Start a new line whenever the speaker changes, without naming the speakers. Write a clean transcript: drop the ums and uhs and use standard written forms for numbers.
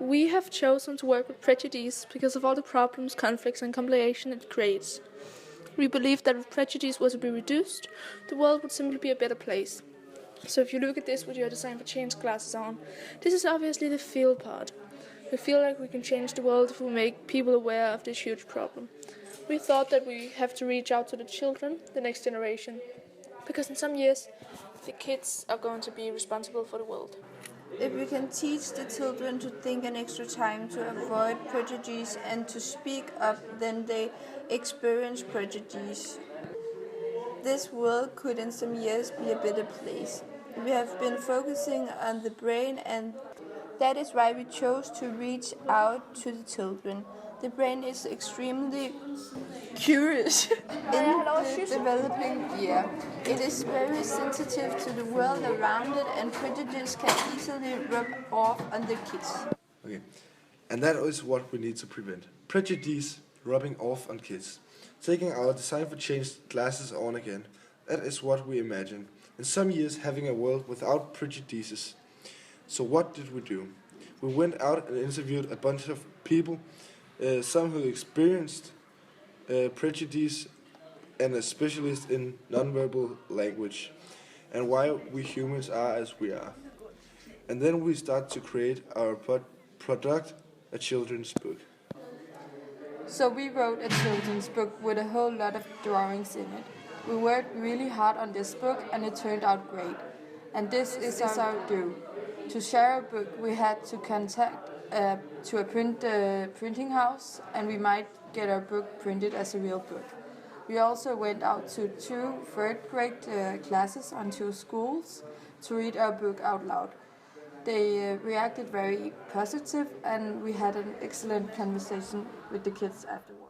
We have chosen to work with prejudice because of all the problems, conflicts and complication it creates. We believe that if prejudice was to be reduced, the world would simply be a better place. So if you look at this with your Design for Change glasses on, this is obviously the feel part. We feel like we can change the world if we make people aware of this huge problem. We thought that we have to reach out to the children, the next generation, because in some years, the kids are going to be responsible for the world.
If we can teach the children to think an extra time to avoid prejudice and to speak up, then they experience prejudice. This world could in some years be a better place. We have been focusing on the brain, and that is why we chose to reach out to the children. The brain is extremely curious in the developing year. It is very sensitive to the world around it, and prejudice can easily rub off on the kids.
Okay, and that is what we need to prevent. Prejudice rubbing off on kids. Taking our Design for Change glasses on again. That is what we imagine. In some years, having a world without prejudices. So what did we do? We went out and interviewed a bunch of people, some who experienced prejudice and a specialist in nonverbal language, and why we humans are as we are. And then we start to create our product, a children's book.
So we wrote a children's book with a whole lot of drawings in it. We worked really hard on this book and it turned out great. And this is our do. To share a book we had to contact to a printing house, and we might get our book printed as a real book. We also went out to 2 third-grade classes on 2 schools to read our book out loud. They reacted very positive, and we had an excellent conversation with the kids afterwards.